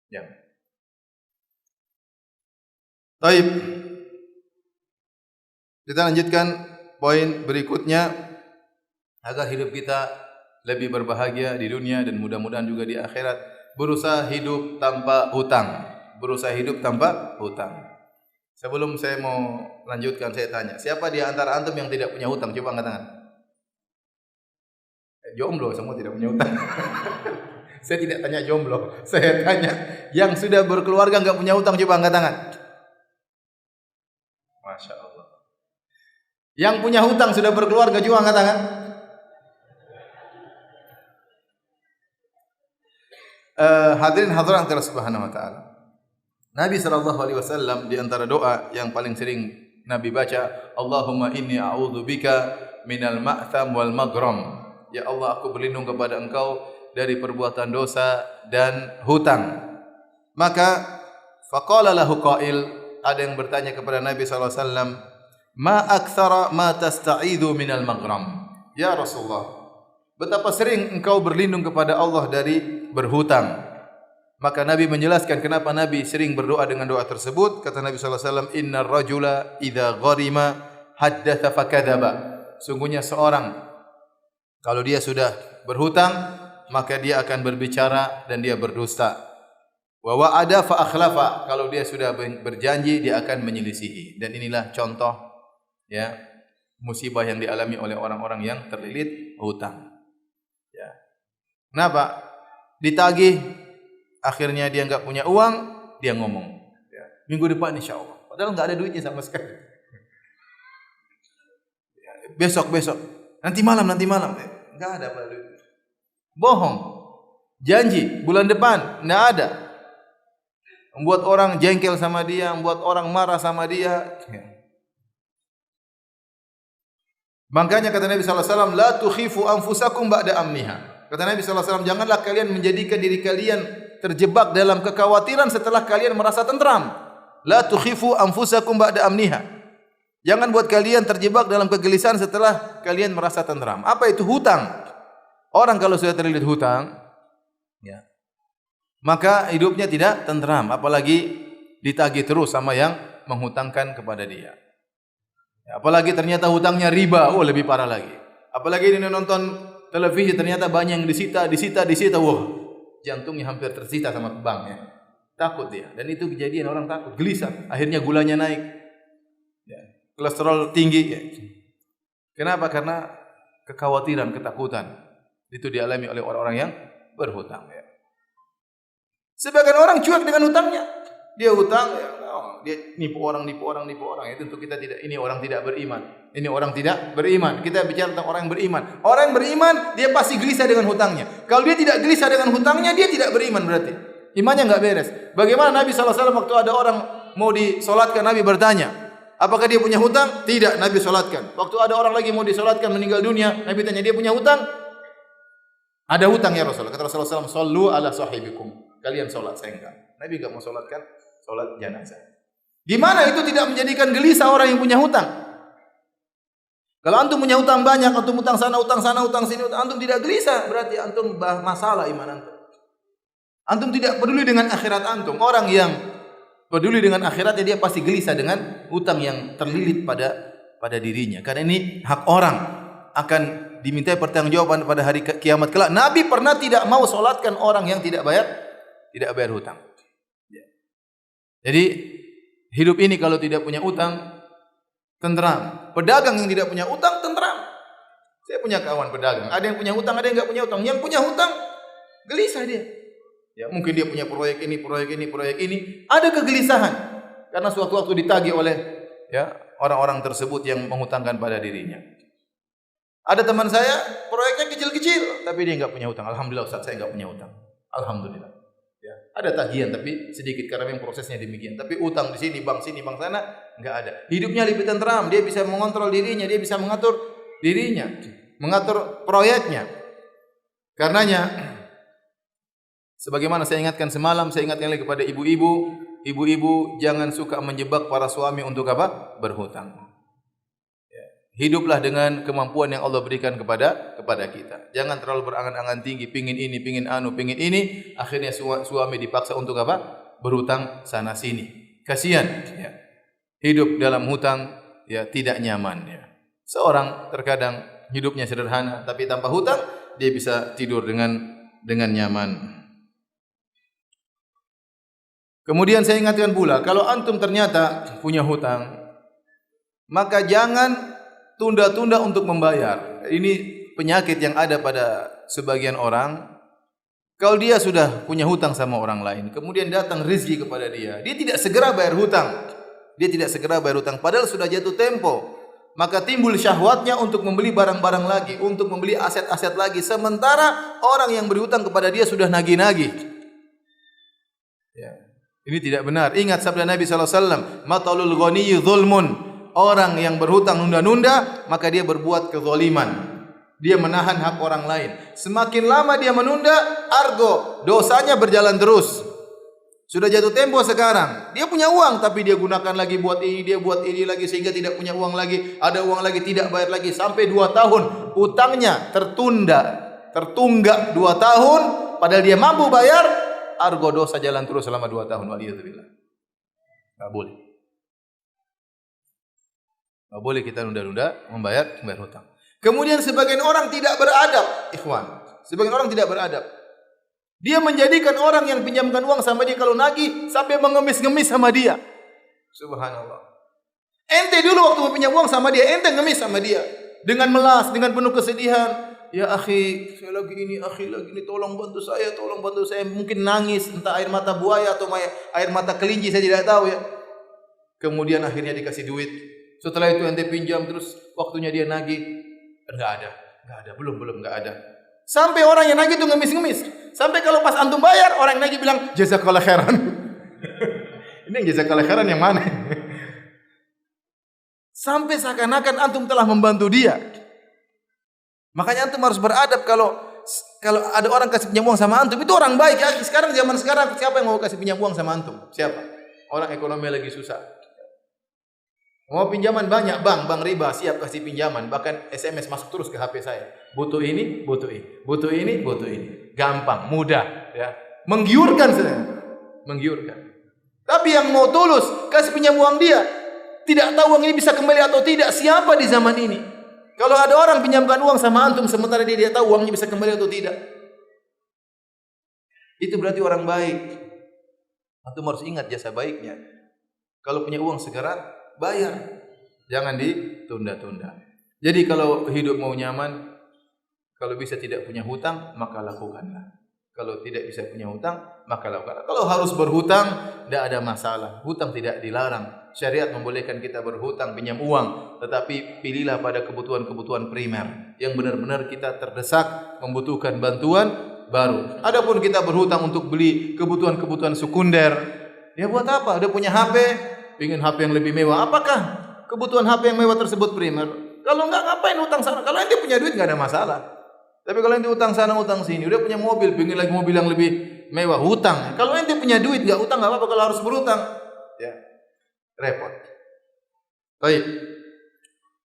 Ya. Baik. Kita lanjutkan poin berikutnya agar hidup kita lebih berbahagia di dunia dan mudah-mudahan juga di akhirat. Berusaha hidup tanpa hutang. Berusaha hidup tanpa hutang. Sebelum saya mau lanjutkan, saya tanya, siapa di antara antum yang tidak punya hutang? Coba angkat tangan. Jomblo semua tidak punya hutang. Saya tidak tanya jomblo, saya tanya yang sudah berkeluarga enggak punya hutang, coba angkat tangan. Masya Allah. Yang punya hutang sudah berkeluarga juga angkat tangan. Hadirin hadirat Allah Subhanahu wa taala. Nabi sallallahu alaihi wasallam di antara doa yang paling sering Nabi baca, Allahumma inni a'udzubika minal ma'tham wal maghram. Ya Allah, aku berlindung kepada Engkau dari perbuatan dosa dan hutang. Maka faqala lahu qail, ada yang bertanya kepada Nabi sallallahu alaihi wasallam, ma aktsara ma tasta'idzu minal maghram. Ya Rasulullah, betapa sering engkau berlindung kepada Allah dari berhutang. Maka Nabi menjelaskan kenapa Nabi sering berdoa dengan doa tersebut. Kata Nabi sallallahu alaihi wasallam, innar rajula idza gharima haddatsa fakadzaba. Sungguhnya seorang kalau dia sudah berhutang, maka dia akan berbicara dan dia berdusta. Wa wa'ada fa akhlafa. Kalau dia sudah berjanji, dia akan menyelisihi. Dan inilah contoh ya musibah yang dialami oleh orang-orang yang terlilit hutang. Ya. Kenapa? Ditagih, akhirnya dia enggak punya uang, dia ngomong, ya, minggu depan insyaallah. Padahal enggak ada duitnya sama sekali. Ya, besok, nanti malam. Enggak ada pada duit. Bohong. Janji bulan depan enggak ada. Membuat orang jengkel sama dia, membuat orang marah sama dia. Ya. Makanya kata Nabi sallallahu alaihi wasallam, la tukhifu anfusakum ba'da amniha. Kata Nabi sallallahu alaihi wasallam, janganlah kalian menjadikan diri kalian terjebak dalam kekhawatiran setelah kalian merasa tentram. La tukhifu anfusakum ba'da amniha. Jangan buat kalian terjebak dalam kegelisahan setelah kalian merasa tentram. Apa itu hutang? Orang kalau sudah terlilit hutang, ya, maka hidupnya tidak tentram, apalagi ditagih terus sama yang menghutangkan kepada dia. Ya, apalagi ternyata hutangnya riba, lebih parah lagi. Apalagi ini nonton televisi ternyata banyak yang disita, jantungnya hampir tersita sama bank ya. Takut dia. Dan itu kejadian, orang takut, gelisah. Akhirnya gulanya naik. Ya. Kolesterol tinggi ya. Kenapa? Karena kekhawatiran, ketakutan. Itu dialami oleh orang-orang yang berhutang ya. Sebagian orang cuek dengan hutangnya. Dia hutang ya, dia nipu orang. Itu untuk kita tidak, ini orang tidak beriman. Ini orang tidak beriman. Kita bicara tentang orang yang beriman. Orang yang beriman, dia pasti gelisah dengan hutangnya. Kalau dia tidak gelisah dengan hutangnya, dia tidak beriman berarti. Imannya enggak beres. Bagaimana Nabi sallallahu alaihi wasallam waktu ada orang mau disolatkan, Nabi bertanya, apakah dia punya hutang? Tidak, Nabi solatkan. Waktu ada orang lagi mau disolatkan meninggal dunia, Nabi tanya, dia punya hutang? Ada hutang ya Rasulullah. Kata Rasulullah SAW, sallu ala sahibikum. Kalian solat, saya enggak. Nabi enggak mau solatkan solat jenazah. Gimana itu tidak menjadikan gelisah orang yang punya hutang? Kalau antum punya hutang banyak, antum hutang sana, hutang sini, antum tidak gelisah, berarti antum masalah iman antum. Antum tidak peduli dengan akhirat antum. Orang yang peduli dengan akhiratnya, dia pasti gelisah dengan hutang yang terlilit pada dirinya. Karena ini hak orang, akan dimintai pertanggungjawaban pada hari kiamat kelak. Nabi pernah tidak mau solatkan orang yang tidak bayar hutang. Jadi hidup ini kalau tidak punya utang, tentram. Pedagang yang tidak punya utang, tentram. Saya punya kawan pedagang, ada yang punya hutang, ada yang enggak punya hutang. Yang punya hutang, gelisah dia. Ya, mungkin dia punya proyek ini, ada kegelisahan karena suatu waktu ditagih oleh ya orang-orang tersebut yang menghutangkan pada dirinya. Ada teman saya, proyeknya kecil-kecil, tapi dia enggak punya hutang. Alhamdulillah Ustaz, saya enggak punya hutang. Alhamdulillah. Ya, ada tagihan tapi sedikit karena memang prosesnya demikian. Tapi utang di sini, bank sana enggak ada. Hidupnya lebih tentram, dia bisa mengontrol dirinya, dia bisa mengatur dirinya, mengatur proyeknya. Karenanya sebagaimana saya ingatkan semalam, saya ingatkan lagi kepada ibu-ibu jangan suka menjebak para suami untuk apa? Berhutang. Ya. hiduplah dengan kemampuan yang Allah berikan kepada kita. Jangan terlalu berangan-angan tinggi, pingin ini, pingin anu, pingin ini, akhirnya suami dipaksa untuk apa? Berhutang sana sini. Kasihan ya. Hidup dalam hutang ya tidak nyaman ya. Seorang terkadang hidupnya sederhana tapi tanpa hutang dia bisa tidur dengan nyaman. Kemudian saya ingatkan pula, kalau antum ternyata punya hutang, maka jangan tunda-tunda untuk membayar. Ini penyakit yang ada pada sebagian orang. Kalau dia sudah punya hutang sama orang lain, kemudian datang rezeki kepada dia, dia tidak segera bayar hutang. Dia tidak segera bayar hutang, padahal sudah jatuh tempo. Maka timbul syahwatnya untuk membeli barang-barang lagi, untuk membeli aset-aset lagi. Sementara orang yang berhutang kepada dia sudah nagih-nagih. Ya. Ini tidak benar. Ingat sabda Nabi SAW, matalul ghaniyyi dzulmun. Orang yang berhutang nunda-nunda, maka dia berbuat kezaliman. Dia menahan hak orang lain. Semakin lama dia menunda, argo dosanya berjalan terus. Sudah jatuh tempo sekarang. Dia punya uang tapi dia gunakan lagi buat ini, dia buat ini lagi sehingga tidak punya uang lagi, ada uang lagi tidak bayar lagi sampai 2 tahun. Utangnya tertunggak 2 tahun padahal dia mampu bayar, argo dosa jalan terus selama 2 tahun. Waliyadzubillah. Enggak boleh. Enggak boleh kita nunda-nunda membayar hutang. Kemudian sebagian orang tidak beradab, ikhwan. Sebagian orang tidak beradab. Dia menjadikan orang yang pinjamkan uang sama dia kalau nagih sampai mengemis-ngemis sama dia. Subhanallah. Ente dulu waktu pinjam uang sama dia, ente ngemis sama dia dengan melas, dengan penuh kesedihan. Ya akhi, saya lagi ini, tolong bantu saya. Mungkin nangis, entah air mata buaya atau air mata kelinci, saya tidak tahu ya. Kemudian akhirnya dikasih duit. Setelah itu ente pinjam terus waktunya dia nagih. Enggak ada, belum enggak ada. Sampai orang yang nagih itu ngemis-ngemis. Sampai kalau pas antum bayar, orang yang nagih bilang jazakallah khairan. Ini yang jazakallah khairan yang mana? Sampai seakan-akan antum telah membantu dia. Makanya antum harus beradab kalau ada orang kasih pinjam uang sama antum, itu orang baik ya. Zaman sekarang siapa yang mau kasih pinjam uang sama antum? Siapa? Orang ekonomi lagi susah. Mau pinjaman banyak, bank riba siap kasih pinjaman, bahkan SMS masuk terus ke HP saya. Butuh ini. Gampang, mudah, ya. Menggiurkan sebenarnya. Menggiurkan. Tapi yang mau tulus kasih pinjam uang dia, tidak tahu uang ini bisa kembali atau tidak, siapa di zaman ini? Kalau ada orang pinjamkan uang sama antum sementara dia tahu uangnya bisa kembali atau tidak, itu berarti orang baik. Antum harus ingat jasa baiknya. Kalau punya uang segera bayar, jangan ditunda-tunda. Jadi kalau hidup mau nyaman, kalau bisa tidak punya hutang, maka lakukanlah. Kalau tidak bisa punya hutang, maka lakukanlah. Kalau harus berhutang, tidak ada masalah. Hutang tidak dilarang. Syariat membolehkan kita berhutang, pinjam uang, tetapi pilihlah pada kebutuhan-kebutuhan primer yang benar-benar kita terdesak, membutuhkan bantuan baru. Adapun kita berhutang untuk beli kebutuhan-kebutuhan sekunder, ya buat apa? Dia punya HP, ingin HP yang lebih mewah. Apakah kebutuhan HP yang mewah tersebut primer? Kalau enggak, ngapain utang sana? Kalau ente punya duit enggak ada masalah. Tapi kalau ente utang sana, utang sini, udah punya mobil, pengen lagi mobil yang lebih mewah, hutang. Kalau ente punya duit enggak utang, enggak apa-apa. Kalau harus berutang, ya repot. Baik.